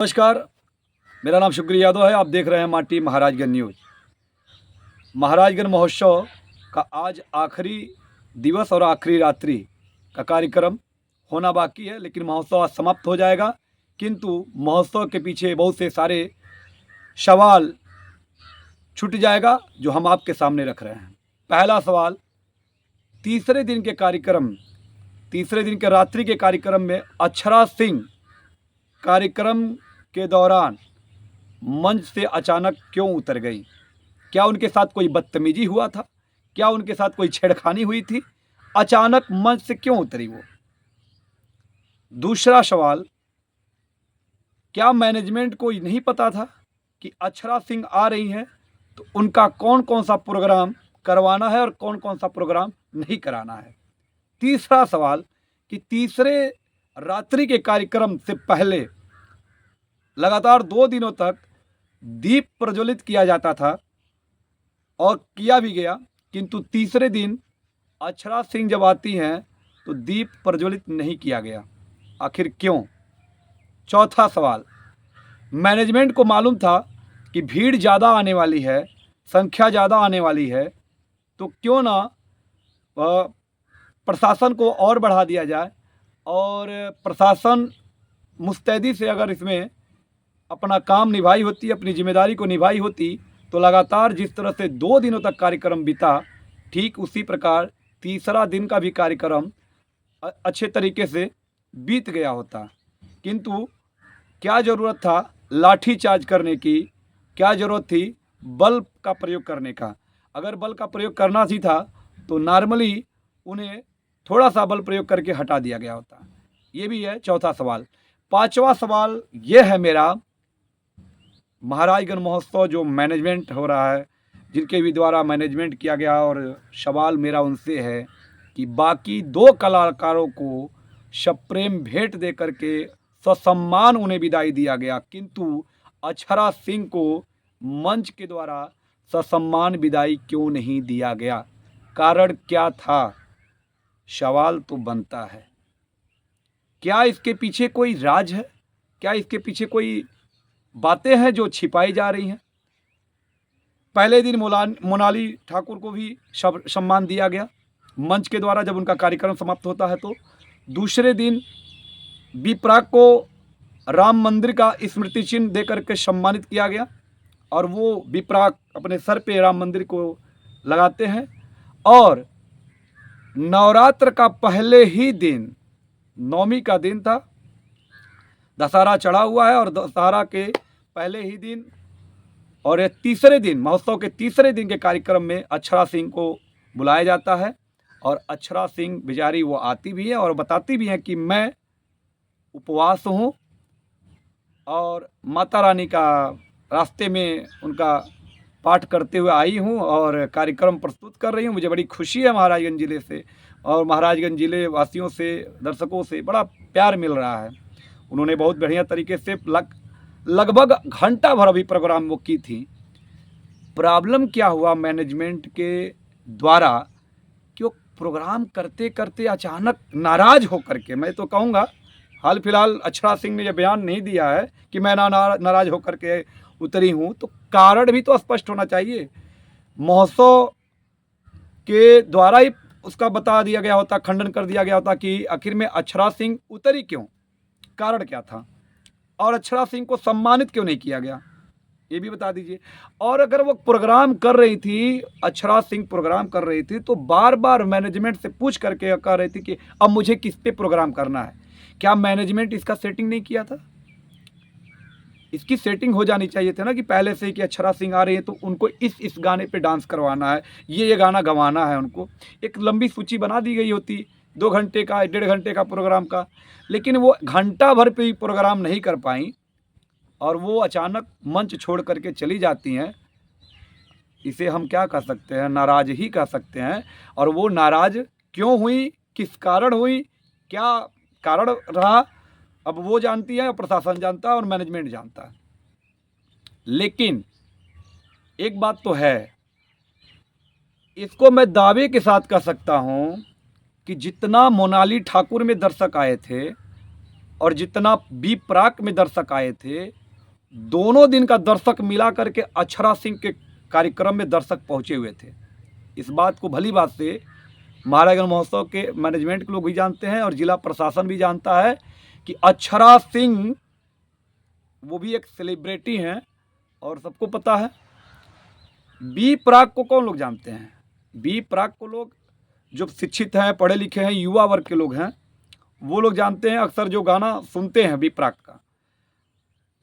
नमस्कार। मेरा नाम शुक्रिया यादव है। आप देख रहे हैं माटी महाराजगंज न्यूज़। महाराजगंज महोत्सव का आज आखिरी दिवस और आखिरी रात्रि का कार्यक्रम होना बाकी है, लेकिन महोत्सव आज समाप्त हो जाएगा। किंतु महोत्सव के पीछे बहुत से सारे सवाल छूट जाएगा जो हम आपके सामने रख रहे हैं। पहला सवाल, तीसरे दिन के रात्रि के कार्यक्रम में अक्षरा सिंह कार्यक्रम के दौरान मंच से अचानक क्यों उतर गई? क्या उनके साथ कोई बदतमीजी हुआ था? क्या उनके साथ कोई छेड़खानी हुई थी? अचानक मंच से क्यों उतरी वो? दूसरा सवाल, क्या मैनेजमेंट को नहीं पता था कि अक्षरा सिंह आ रही हैं, तो उनका कौन कौन सा प्रोग्राम करवाना है और कौन कौन सा प्रोग्राम नहीं कराना है? तीसरा सवाल कि तीसरे रात्रि के कार्यक्रम से पहले लगातार 2 दिनों तक दीप प्रज्वलित किया जाता था और किया भी गया, किंतु तीसरे दिन अक्षरा सिंह जब आती हैं तो दीप प्रज्वलित नहीं किया गया। आखिर क्यों? चौथा सवाल, मैनेजमेंट को मालूम था कि भीड़ ज़्यादा आने वाली है, संख्या ज़्यादा आने वाली है, तो क्यों ना प्रशासन को और बढ़ा दिया जाए और प्रशासन मुस्तैदी से अगर इसमें अपना काम निभाई होती, अपनी जिम्मेदारी को निभाई होती, तो लगातार जिस तरह से 2 दिनों तक कार्यक्रम बीता, ठीक उसी प्रकार तीसरा दिन का भी कार्यक्रम अच्छे तरीके से बीत गया होता। किंतु क्या ज़रूरत था लाठी चार्ज करने की? क्या ज़रूरत थी बल का प्रयोग करने का? अगर बल का प्रयोग करना ही था तो नॉर्मली उन्हें थोड़ा सा बल प्रयोग करके हटा दिया गया होता। ये भी है चौथा सवाल। पांचवा सवाल ये है मेरा, महाराजगंज महोत्सव जो मैनेजमेंट हो रहा है, जिनके भी द्वारा मैनेजमेंट किया गया, और सवाल मेरा उनसे है कि बाकी 2 कलाकारों को सप्रेम भेंट दे करके ससम्मान उन्हें विदाई दिया गया, किंतु अक्षरा सिंह को मंच के द्वारा ससम्मान विदाई क्यों नहीं दिया गया? कारण क्या था? सवाल तो बनता है। क्या इसके पीछे कोई राज है? क्या इसके पीछे कोई बातें हैं जो छिपाई जा रही हैं? पहले दिन मोनाली ठाकुर को भी सम्मान दिया गया मंच के द्वारा जब उनका कार्यक्रम समाप्त होता है, तो दूसरे दिन विप्राग को राम मंदिर का स्मृति चिन्ह देकर के सम्मानित किया गया और वो विप्राग अपने सर पे राम मंदिर को लगाते हैं। और नवरात्र का पहले ही दिन, नवमी का दिन था, दशहरा चढ़ा हुआ है, और दशहरा के पहले ही दिन और तीसरे दिन, महोत्सव के तीसरे दिन के कार्यक्रम में अक्षरा सिंह को बुलाया जाता है। और अक्षरा सिंह बेचारी वो आती भी है और बताती भी है कि मैं उपवास हूँ और माता रानी का रास्ते में उनका पाठ करते हुए आई हूँ और कार्यक्रम प्रस्तुत कर रही हूँ। मुझे बड़ी खुशी है महाराजगंज ज़िले से और महाराजगंज ज़िले वासियों से, दर्शकों से बड़ा प्यार मिल रहा है। उन्होंने बहुत बढ़िया तरीके से लगभग घंटा भर अभी प्रोग्राम वो की थी। प्रॉब्लम क्या हुआ मैनेजमेंट के द्वारा कि वो प्रोग्राम करते करते अचानक नाराज़ होकर के, मैं तो कहूँगा हाल फिलहाल अक्षरा सिंह ने यह बयान नहीं दिया है कि मैं नाराज़ होकर के उतरी हूँ, तो कारण भी तो स्पष्ट होना चाहिए। महोत्सव के द्वारा ही उसका बता दिया गया होता, खंडन कर दिया गया होता कि आखिर में अक्षरा सिंह उतरी क्यों, कारण क्या था, और अक्षरा सिंह को सम्मानित क्यों नहीं किया गया, ये भी बता दीजिए। और अगर वो प्रोग्राम कर रही थी, अक्षरा सिंह प्रोग्राम कर रही थी, तो बार बार मैनेजमेंट से पूछ करके कह रही थी कि अब मुझे किस पे प्रोग्राम करना है। क्या मैनेजमेंट इसका सेटिंग नहीं किया था? इसकी सेटिंग हो जानी चाहिए थी ना कि पहले से ही कि अक्षरा सिंह आ रही है तो उनको इस गाने पे डांस करवाना है, ये गाना गवाना है। उनको एक लंबी सूची बना दी गई होती 2 घंटे का, 1.5 घंटे का प्रोग्राम का, लेकिन वो घंटा भर पे ही प्रोग्राम नहीं कर पाई और वो अचानक मंच छोड़ करके चली जाती हैं। इसे हम क्या कह सकते हैं? नाराज़ ही कह सकते हैं। और वो नाराज़ क्यों हुई, किस कारण हुई, क्या कारण रहा, अब वो जानती है, प्रशासन जानता है और मैनेजमेंट जानता है। लेकिन एक बात तो है, इसको मैं दावे के साथ कह सकता हूँ कि जितना मोनाली ठाकुर में दर्शक आए थे, और जितना बी प्राक में दर्शक आए थे, दोनों दिन का दर्शक मिला करके अक्षरा सिंह के कार्यक्रम में दर्शक पहुंचे हुए थे। इस बात को भली बात से महाराजगंज महोत्सव के मैनेजमेंट के लोग भी जानते हैं और जिला प्रशासन भी जानता है कि अक्षरा सिंह वो भी एक सेलिब्रिटी हैं और सबको पता है। बी प्राक को कौन लोग जानते हैं? बी प्राक को लोग जो शिक्षित हैं, पढ़े लिखे हैं, युवा वर्ग के लोग हैं, वो लोग जानते हैं। अक्सर जो गाना सुनते हैं बी प्राक का,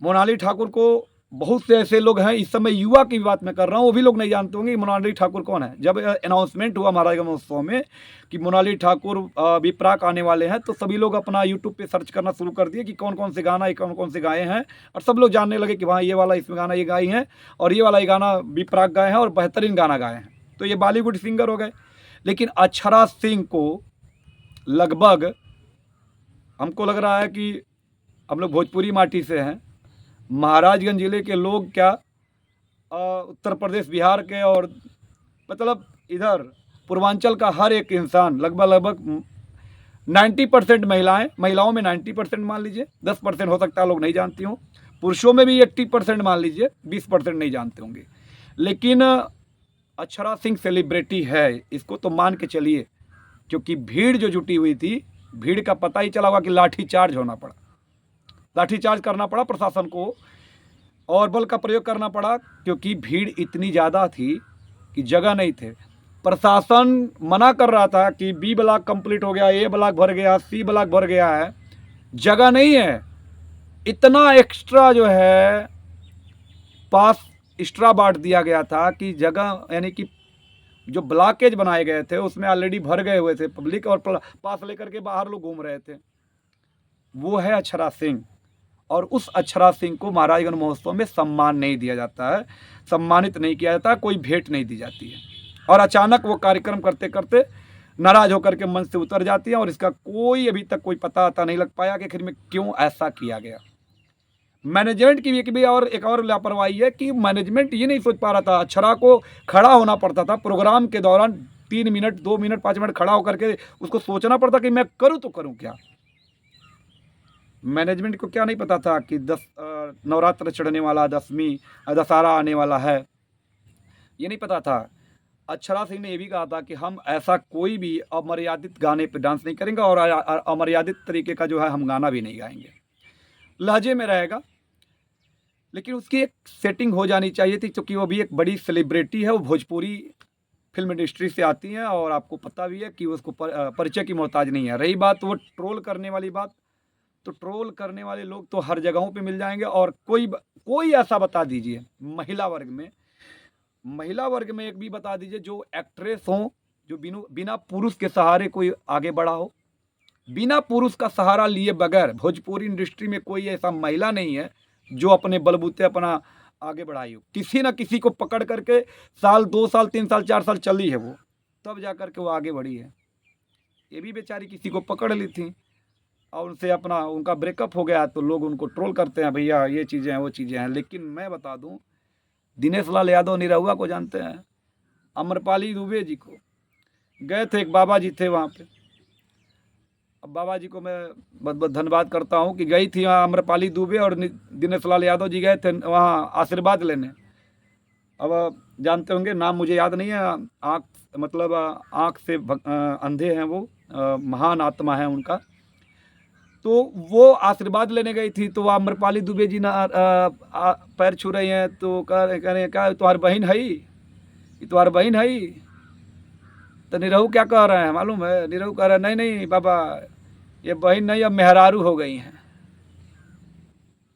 मोनाली ठाकुर को बहुत से ऐसे लोग हैं, इस समय युवा की बात मैं कर रहा हूँ, वो भी लोग नहीं जानते होंगे कि मोनाली ठाकुर कौन है। जब अनाउंसमेंट हुआ महाराजगंज महोत्सव में कि मोनाली ठाकुर बी प्राक आने वाले हैं, तो सभी लोग अपना यूट्यूब पे सर्च करना शुरू कर दिए कि कौन कौन से गाना, कौन कौन से गाए हैं, और सब लोग जानने लगे कि वहाँ ये वाला इसमें गाना ये गाई हैं और ये वाला ये गाना बी प्राक गाए हैं और बेहतरीन गाना गाए हैं। तो ये बॉलीवुड सिंगर हो गए। लेकिन अक्षरा सिंह को लगभग हमको लग रहा है कि हम लोग भोजपुरी माटी से हैं, महाराजगंज ज़िले के लोग क्या उत्तर प्रदेश, बिहार के और मतलब इधर पूर्वांचल का हर एक इंसान लगभग 90% महिलाओं में 90% मान लीजिए, 10% हो सकता है लोग नहीं जानती हों, पुरुषों में भी 80% मान लीजिए, 20% नहीं जानते होंगे। लेकिन अक्षरा सिंह सेलिब्रिटी है, इसको तो मान के चलिए, क्योंकि भीड़ जो जुटी हुई थी, भीड़ का पता ही चला होगा कि लाठीचार्ज होना पड़ा, लाठीचार्ज करना पड़ा प्रशासन को और बल का प्रयोग करना पड़ा, क्योंकि भीड़ इतनी ज़्यादा थी कि जगह नहीं थे। प्रशासन मना कर रहा था कि बी ब्लॉक कंप्लीट हो गया, ए ब्लॉक भर गया, सी ब्लॉक भर गया है, जगह नहीं है। इतना एक्स्ट्रा जो है पास एक्स्ट्रा बांट दिया गया था कि जगह, यानी कि जो ब्लॉकेज बनाए गए थे उसमें ऑलरेडी भर गए हुए थे पब्लिक, और पास लेकर के बाहर लोग घूम रहे थे। वो है अक्षरा सिंह, और उस अक्षरा सिंह को महाराजगंज महोत्सव में सम्मान नहीं दिया जाता है, सम्मानित नहीं किया जाता है, कोई भेंट नहीं दी जाती है। और अचानक वो कार्यक्रम करते करते नाराज होकर के मंच से उतर जाती है, और इसका कोई अभी तक कोई पता नहीं लग पाया कि आखिर में क्यों ऐसा किया गया। मैनेजमेंट की भी एक और लापरवाही है कि मैनेजमेंट ये नहीं सोच पा रहा था, अक्षरा को खड़ा होना पड़ता था प्रोग्राम के दौरान, 3 मिनट 2 मिनट 5 मिनट खड़ा होकर के उसको सोचना पड़ता कि मैं करूँ तो करूँ क्या। मैनेजमेंट को क्या नहीं पता था कि नवरात्र चढ़ने वाला, दशहरा आने वाला है, ये नहीं पता था। अक्षरा सिंह ने ये भी कहा था कि हम ऐसा कोई भी अमर्यादित गाने पे डांस नहीं करेंगे और अमर्यादित तरीके का जो है हम गाना भी नहीं गाएंगे, लहजे में रहेगा। लेकिन उसकी एक सेटिंग हो जानी चाहिए थी, क्योंकि वो भी एक बड़ी सेलिब्रिटी है, वो भोजपुरी फिल्म इंडस्ट्री से आती हैं और आपको पता भी है कि उसको परिचय की मोहताज नहीं है। रही बात वो ट्रोल करने वाली बात, तो ट्रोल करने वाले लोग तो हर जगहों पे मिल जाएंगे। और कोई ऐसा बता दीजिए महिला वर्ग में एक भी बता दीजिए जो एक्ट्रेस हो, जो बिना पुरुष के सहारे कोई आगे बढ़ा हो। बिना पुरुष का सहारा लिए बगैर भोजपुरी इंडस्ट्री में कोई ऐसा महिला नहीं है जो अपने बलबूते अपना आगे बढ़ाई हो। किसी न किसी को पकड़ करके साल 2 साल 3 साल 4 साल चली है वो, तब जा कर के वो आगे बढ़ी है। ये भी बेचारी किसी को पकड़ ली थी और उनसे उनका ब्रेकअप हो गया, तो लोग उनको ट्रोल करते हैं, भैया ये चीज़ें हैं वो चीज़ें हैं। लेकिन मैं बता दूं, दिनेश लाल यादव निरहुआ को जानते हैं, अम्रपाली दुबे जी को, गए थे, एक बाबा जी थे वहाँ पे। अब बाबा जी को मैं बहुत बहुत धन्यवाद करता हूँ कि गई थी वहाँ अम्रपाली दुबे और दिनेश लाल यादव जी गए थे वहाँ आशीर्वाद लेने। अब जानते होंगे, नाम मुझे याद नहीं है, आँख से अंधे हैं वो, महान आत्मा है उनका। तो वो आशीर्वाद लेने गई थी, तो अम्रपाली दुबे जी पैर छू रही हैं, तो कह रहे क्या तुम्हारी बहन है, ये तुम्हारी बहन है। तो निरहू क्या कह रहे हैं मालूम है? निरहू कह रहे हैं नहीं बाबा, ये बहन नहीं, अब मेहरारू हो गई हैं।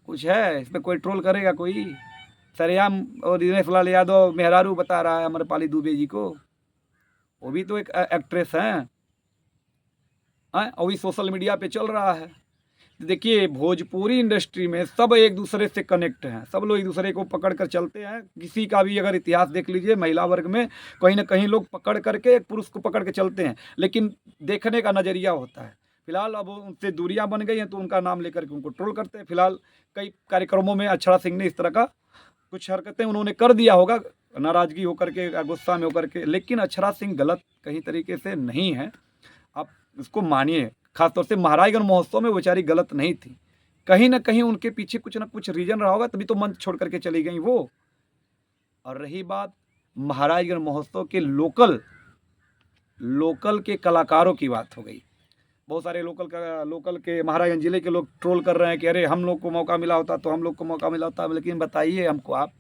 कुछ है इस पर कोई ट्रोल करेगा कोई? सरेआम और दिनेश लाल यादव मेहरारू बता रहा है अम्रपाली दुबे जी को। वो भी तो एक एक्ट्रेस हैं, और भी सोशल मीडिया पे चल रहा है। देखिए, भोजपुरी इंडस्ट्री में सब एक दूसरे से कनेक्ट हैं, सब लोग एक दूसरे को पकड़ कर चलते हैं। किसी का भी अगर इतिहास देख लीजिए, महिला वर्ग में कहीं ना कहीं लोग पकड़ करके एक पुरुष को पकड़ के चलते हैं, लेकिन देखने का नज़रिया होता है। फिलहाल अब उनसे दूरियां बन गई हैं, तो उनका नाम लेकर के उनको ट्रोल करते हैं। फिलहाल कई कार्यक्रमों में अक्षरा सिंह ने इस तरह का कुछ हरकतें उन्होंने कर दिया होगा, नाराज़गी होकर के, गुस्सा में होकर के, लेकिन अक्षरा सिंह गलत कहीं तरीके से नहीं है, आप इसको मानिए। खासतौर से महाराजगंज महोत्सव में वो बेचारी गलत नहीं थी, कहीं ना कहीं उनके पीछे कुछ ना कुछ रीजन रहा होगा, तभी तो मंच छोड़ करके चली गई वो। और रही बात महाराजगंज महोत्सव के लोकल के कलाकारों की, बात हो गई। बहुत सारे लोकल के महाराजगंज जिले के लोग ट्रोल कर रहे हैं कि अरे हम लोग को मौका मिला होता तो हम लोग को मौका मिला होता। लेकिन बताइए हमको आप,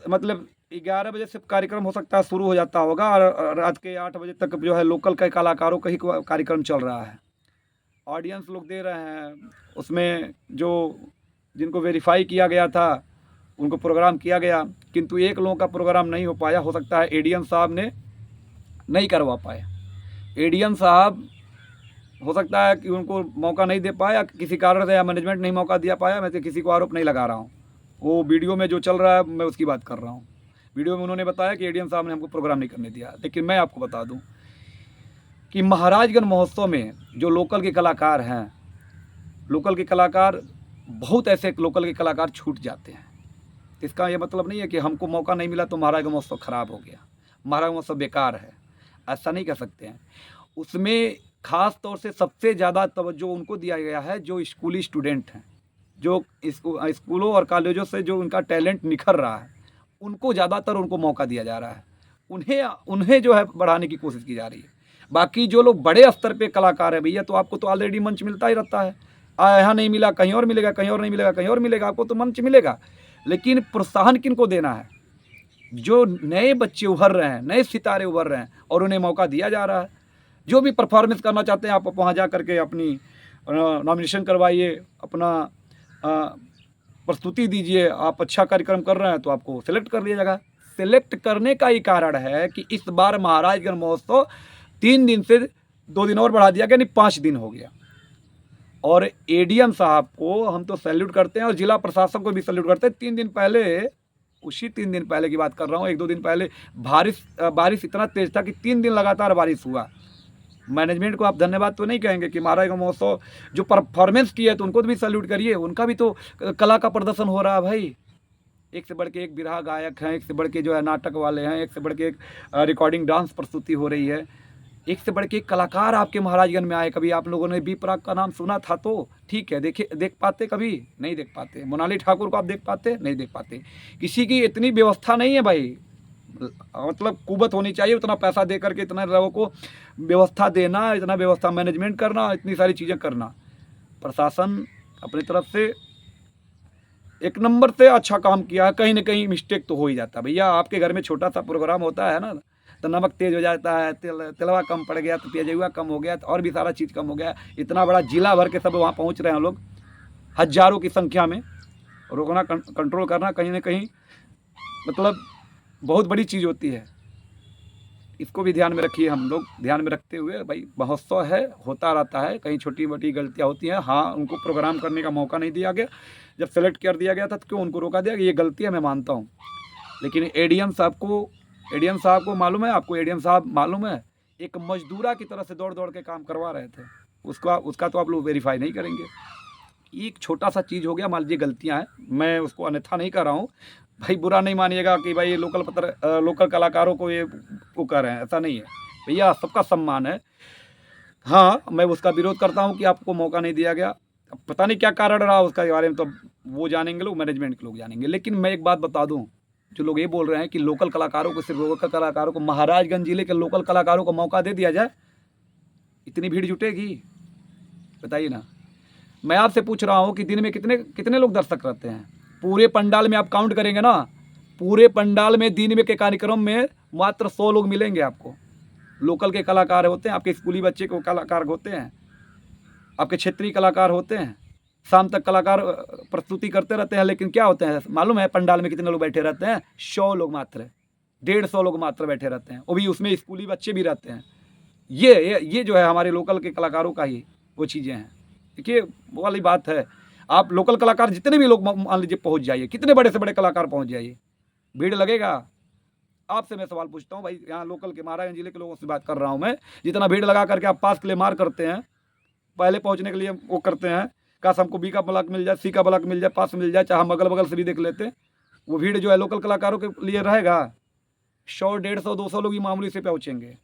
मतलब 11 बजे से कार्यक्रम हो सकता है शुरू हो जाता होगा और रात के 8 बजे तक जो है लोकल के कलाकारों का ही कार्यक्रम चल रहा है, ऑडियंस लोग दे रहे हैं। उसमें जो जिनको वेरीफाई किया गया था उनको प्रोग्राम किया गया, किंतु एक लोगों का प्रोग्राम नहीं हो पाया। हो सकता है एडीएम साहब ने नहीं करवा पाए, एडीएम साहब हो सकता है कि उनको मौका नहीं दे पाया किसी कारण से, या मैनेजमेंट नहीं मौका दिया पाया। मैं तो किसी को आरोप नहीं लगा रहा हूँ, वो वीडियो में जो चल रहा है मैं उसकी बात कर रहा हूँ। वीडियो में उन्होंने बताया कि एडीएम साहब ने हमको प्रोग्राम नहीं करने दिया। लेकिन मैं आपको बता दूँ कि महाराजगंज महोत्सव में जो लोकल के कलाकार हैं, लोकल के कलाकार, बहुत ऐसे लोकल के कलाकार छूट जाते हैं। इसका ये मतलब नहीं है कि हमको मौका नहीं मिला तो महाराजगंज महोत्सव खराब हो गया, महाराजगंज महोत्सव बेकार है, ऐसा नहीं कह सकते हैं। उसमें ख़ास तौर से सबसे ज़्यादा तवज्जो उनको दिया गया है जो स्कूली स्टूडेंट हैं, जो स्कूलों और कॉलेजों से जो उनका टैलेंट निखर रहा है, उनको ज़्यादातर उनको मौका दिया जा रहा है, उन्हें जो है बढ़ाने की कोशिश की जा रही है। बाकी जो लोग बड़े स्तर पे कलाकार हैं भैया, तो आपको तो ऑलरेडी मंच मिलता ही रहता है। यहाँ नहीं मिला कहीं और मिलेगा, कहीं और नहीं मिलेगा कहीं और मिलेगा, आपको तो मंच मिलेगा। लेकिन प्रोत्साहन किनको देना है? जो नए बच्चे उभर रहे हैं, नए सितारे उभर रहे हैं, और उन्हें मौका दिया जा रहा है। जो भी परफॉर्मेंस करना चाहते हैं आप वहाँ जा करके अपनी नॉमिनेशन करवाइए, अपना प्रस्तुति दीजिए। आप अच्छा कार्यक्रम कर रहे हैं तो आपको सेलेक्ट कर लिया जाएगा। सेलेक्ट करने का ही कारण है कि इस बार महाराजगंज महोत्सव 3 दिन से 2 दिन और बढ़ा दिया गया, यानी 5 दिन हो गया। और एडीएम साहब को हम तो सैल्यूट करते हैं और जिला प्रशासन को भी सैल्यूट करते हैं। 3 दिन पहले, उसी 3 दिन पहले की बात कर रहा हूँ, 1-2 दिन पहले बारिश इतना तेज था कि 3 दिन लगातार बारिश हुआ। मैनेजमेंट को आप धन्यवाद तो नहीं कहेंगे कि महाराजगंज महोत्सव जो परफॉर्मेंस की है तो उनको तो भी सैल्यूट करिए, उनका भी तो कला का प्रदर्शन हो रहा है भाई। एक से बढ़ के एक बिरहा गायक हैं, एक से बढ़ के जो है नाटक वाले हैं, एक से बढ़ के एक रिकॉर्डिंग डांस प्रस्तुति हो रही है, एक से बढ़ के एक कलाकार आपके महाराजगंज में आए। कभी आप लोगों ने बी प्राक का नाम सुना था तो ठीक है, देख पाते, कभी नहीं देख पाते। मोनाली ठाकुर को आप देख पाते, नहीं देख पाते। किसी की इतनी व्यवस्था नहीं है भाई, मतलब कुवत होनी चाहिए उतना पैसा दे करके इतना लोगों को व्यवस्था देना, इतना व्यवस्था मैनेजमेंट करना, इतनी सारी चीज़ें करना। प्रशासन अपनी तरफ से एक नंबर से अच्छा काम किया है। कहीं ना कहीं मिस्टेक तो हो ही जाता है भैया। आपके घर में छोटा सा प्रोग्राम होता है ना, तो नमक तेज हो जाता है, तेलवा कम पड़ गया तो प्याजुआ कम हो गया, तो और भी सारा चीज़ कम हो गया। इतना बड़ा जिला भर के सब वहाँ पहुँच रहे हैं लोग, हजारों की संख्या में। रोकना, कंट्रोल करना कहीं ना कहीं मतलब बहुत बड़ी चीज़ होती है। इसको भी ध्यान में रखिए। हम लोग ध्यान में रखते हुए, भाई महोत्सव है, होता रहता है, कहीं छोटी मोटी गलतियाँ होती हैं। हाँ, उनको प्रोग्राम करने का मौका नहीं दिया गया, जब सेलेक्ट कर दिया गया था तो क्यों उनको रोका दिया, ये गलती है, मैं मानता हूँ। लेकिन एडीएम साहब को मालूम है, आपको एडीएम साहब मालूम है, एक मजदूरा की तरह से दौड़ दौड़ के काम करवा रहे थे। उसका तो आप लोग वेरीफाई नहीं करेंगे। एक छोटा सा चीज़ हो गया, मान लीजिए गलतियाँ हैं, मैं उसको अन्यथा नहीं कर रहा हूँ भाई, बुरा नहीं मानिएगा कि भाई लोकल कलाकारों को ये वो कर रहे हैं, ऐसा नहीं है भैया, सबका सम्मान है। हाँ, मैं उसका विरोध करता हूँ कि आपको मौका नहीं दिया गया। अब पता नहीं क्या कारण रहा उसका बारे में, तो वो जानेंगे लोग, मैनेजमेंट के लोग जानेंगे। लेकिन मैं एक बात बता दूँ, जो लोग ये बोल रहे हैं कि लोकल कलाकारों को, सिर्फ लोकल कलाकारों को, महाराजगंज जिले के लोकल कलाकारों को मौका दे दिया जाए, इतनी भीड़ जुटेगी? बताइए ना। मैं आपसे पूछ रहा हूँ कि दिन में कितने लोग दर्शक रहते हैं? पूरे पंडाल में आप काउंट करेंगे ना, पूरे पंडाल में दिन में के कार्यक्रम में मात्र 100 लोग मिलेंगे आपको। लोकल के कलाकार होते हैं, आपके स्कूली बच्चे को कलाकार होते हैं, आपके क्षेत्रीय कलाकार होते हैं, शाम तक कलाकार प्रस्तुति करते रहते हैं। लेकिन क्या होते हैं मालूम है, पंडाल में कितने लोग बैठे रहते हैं? 100 लोग मात्र, 150 लोग मात्र बैठे रहते हैं, वो भी उसमें स्कूली बच्चे भी रहते हैं। ये जो है हमारे लोकल के कलाकारों का ही वो चीज़ें हैं। देखिए, वो वाली बात है। आप लोकल कलाकार जितने भी लोग मान लीजिए पहुंच जाइए, कितने बड़े से बड़े कलाकार पहुंच जाइए, भीड़ लगेगा? आपसे मैं सवाल पूछता हूं भाई, यहाँ लोकल के महाराजगंज जिले के लोगों से बात कर रहा हूं मैं। जितना भीड़ लगा करके आप पास के लिए मार करते हैं, पहले पहुंचने के लिए वो करते हैं, काश हमको बी का ब्लॉक मिल जाए, सी का ब्लॉक मिल जाए, पास मिल जाए, चाहे हम अगल बगल से भी देख लेते। वो भीड़ जो है लोकल कलाकारों के लिए रहेगा? 100, 150, 200 लोग ही मामूली से पहुँचेंगे।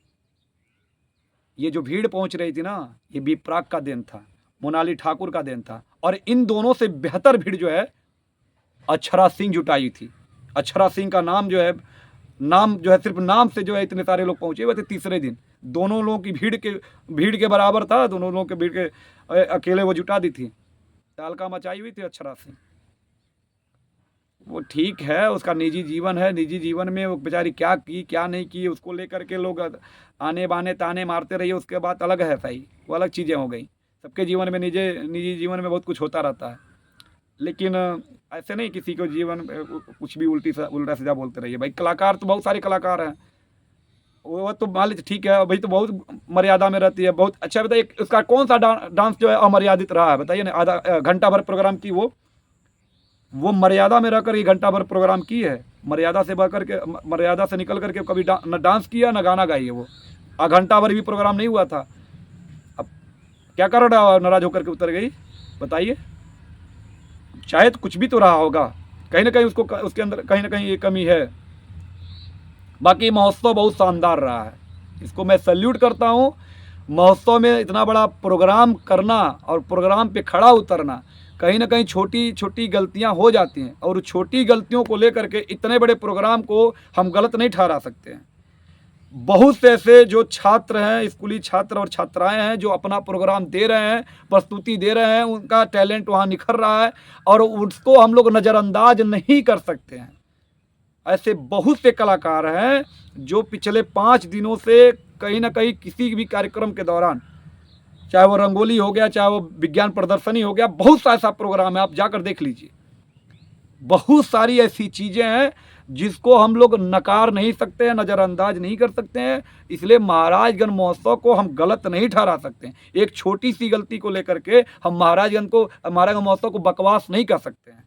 ये जो भीड़ पहुंच रही थी ना, ये विप्राग का देन था, मोनाली ठाकुर का देन था। और इन दोनों से बेहतर भीड़ जो है अक्षरा सिंह जुटाई थी। अक्षरा सिंह का नाम जो है सिर्फ नाम से जो है इतने सारे लोग पहुंचे हुए थे। तीसरे दिन दोनों लोगों की भीड़ के बराबर था, दोनों लोगों के भीड़ के अकेले वो जुटा दी थी। तालका मचाई हुई थी अक्षरा सिंह। वो ठीक है, उसका निजी जीवन है, निजी जीवन में वो बेचारी क्या की क्या नहीं की उसको लेकर के लोग आने बाने ताने मारते रहिए, उसके बाद अलग है सही, वो अलग चीज़ें हो गई। सबके जीवन में निजी जीवन में बहुत कुछ होता रहता है, लेकिन ऐसे नहीं किसी को जीवन कुछ भी उल्टा सीधा बोलते रहिए। भाई कलाकार तो बहुत सारे कलाकार हैं, वो तो मान लीजिए ठीक है, भाई तो बहुत मर्यादा में रहती है, बहुत अच्छा। बताइए उसका कौन सा डांस जो है अमर्यादित रहा है, बताइए ना। आधा घंटा भर प्रोग्राम की वो मर्यादा में रहकर 1 घंटा भर प्रोग्राम की है। मर्यादा से निकल करके कभी न डांस किया न गाना गाई है। वो घंटा भर भी प्रोग्राम नहीं हुआ था। अब क्या कर रहा, नाराज होकर के उतर गई, बताइए। शायद कुछ भी तो रहा होगा, कहीं ना कहीं उसके अंदर कहीं ना कहीं ये कमी है। बाकी महोत्सव बहुत शानदार रहा है, इसको मैं सैल्यूट करता हूँ। महोत्सव में इतना बड़ा प्रोग्राम करना और प्रोग्राम पे खड़ा उतरना, कहीं ना कहीं छोटी छोटी गलतियां हो जाती हैं, और छोटी गलतियों को लेकर के इतने बड़े प्रोग्राम को हम गलत नहीं ठहरा सकते हैं। बहुत से ऐसे जो छात्र हैं, स्कूली छात्र और छात्राएं हैं, जो अपना प्रोग्राम दे रहे हैं, प्रस्तुति दे रहे हैं, उनका टैलेंट वहाँ निखर रहा है और उसको हम लोग नज़रअंदाज नहीं कर सकते हैं। ऐसे बहुत से कलाकार हैं जो पिछले 5 दिनों से कहीं ना कहीं किसी भी कार्यक्रम के दौरान, चाहे वो रंगोली हो गया, चाहे वो विज्ञान प्रदर्शनी हो गया, बहुत सा ऐसा प्रोग्राम है, आप जाकर देख लीजिए। बहुत सारी ऐसी चीज़ें हैं जिसको हम लोग नकार नहीं सकते हैं, नज़रअंदाज नहीं कर सकते हैं। इसलिए महाराजगंज महोत्सव को हम गलत नहीं ठहरा सकते हैं। एक छोटी सी गलती को लेकर के हम महाराजगंज महोत्सव को बकवास नहीं कर सकते हैं।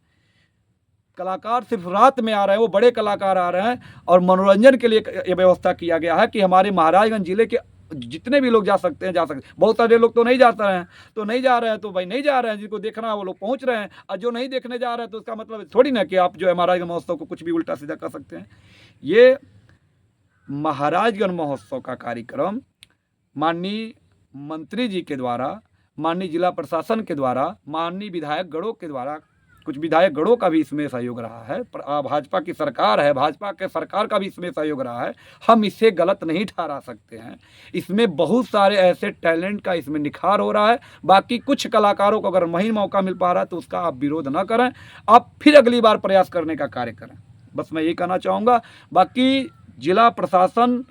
कलाकार सिर्फ रात में आ रहे हैं, वो बड़े कलाकार आ रहे हैं, और मनोरंजन के लिए ये व्यवस्था किया गया है कि हमारे महाराजगंज जिले के जितने भी लोग जा सकते हैं, जा सकते हैं। बहुत सारे लोग तो नहीं जाते हैं, तो नहीं जा रहे हैं, तो भाई नहीं जा रहे हैं, जिनको देखना है वो लोग पहुंच रहे हैं। और जो नहीं देखने जा रहे हैं तो उसका मतलब थोड़ी ना कि आप जो है महाराजगंज महोत्सव को कुछ भी उल्टा सीधा कर सकते हैं। ये महाराजगंज महोत्सव का कार्यक्रम माननीय मंत्री जी के द्वारा, माननीय जिला प्रशासन के द्वारा, माननीय विधायक गणों के द्वारा, कुछ विधायक गणों का भी इसमें सहयोग रहा है, भाजपा की सरकार है, भाजपा के सरकार का भी इसमें सहयोग रहा है। हम इसे गलत नहीं ठहरा सकते हैं। इसमें बहुत सारे ऐसे टैलेंट का इसमें निखार हो रहा है। बाकी कुछ कलाकारों को अगर नहीं मौका मिल पा रहा है तो उसका आप विरोध ना करें, आप फिर अगली बार प्रयास करने का कार्य करें। बस मैं यही कहना चाहूँगा। बाकी जिला प्रशासन,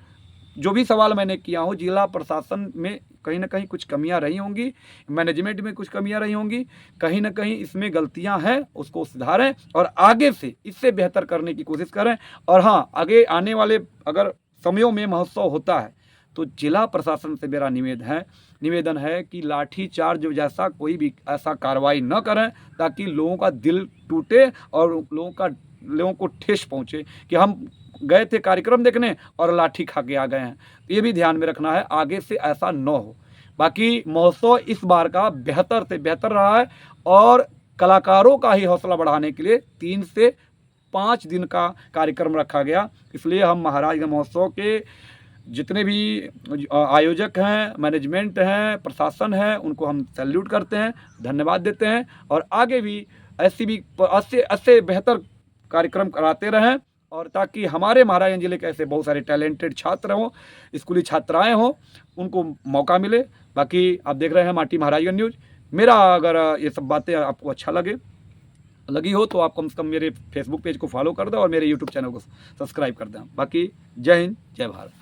जो भी सवाल मैंने किया हूँ, जिला प्रशासन में कहीं ना कहीं कुछ कमियां रही होंगी, मैनेजमेंट में कुछ कमियां रही होंगी, कहीं ना कहीं इसमें गलतियां हैं, उसको सुधारें और आगे से इससे बेहतर करने की कोशिश करें। और हाँ, आगे आने वाले अगर समयों में महोत्सव होता है तो जिला प्रशासन से मेरा निवेदन है कि लाठी चार्ज जैसा कोई भी ऐसा कार्रवाई न करें, ताकि लोगों का दिल टूटे और लोगों को ठेस पहुँचे कि हम गए थे कार्यक्रम देखने और लाठी खा के आ गए हैं। तो ये भी ध्यान में रखना है, आगे से ऐसा न हो। बाकी महोत्सव इस बार का बेहतर से बेहतर रहा है, और कलाकारों का ही हौसला बढ़ाने के लिए 3 से 5 दिन का कार्यक्रम रखा गया। इसलिए हम महाराजगंज महोत्सव के जितने भी आयोजक हैं, मैनेजमेंट हैं, प्रशासन है, उनको हम सैल्यूट करते हैं, धन्यवाद देते हैं। और आगे भी ऐसे बेहतर कार्यक्रम कराते रहें, और ताकि हमारे महाराजगंज जिले के ऐसे बहुत सारे टैलेंटेड छात्र हों, स्कूली छात्राएं हों, उनको मौका मिले। बाकी आप देख रहे हैं माटी महाराजगंज न्यूज़। मेरा अगर ये सब बातें आपको अच्छा लगी हो तो आप कम से कम मेरे फेसबुक पेज को फॉलो कर दें और मेरे यूट्यूब चैनल को सब्सक्राइब कर दें। बाकी जय हिंद, जय भारत।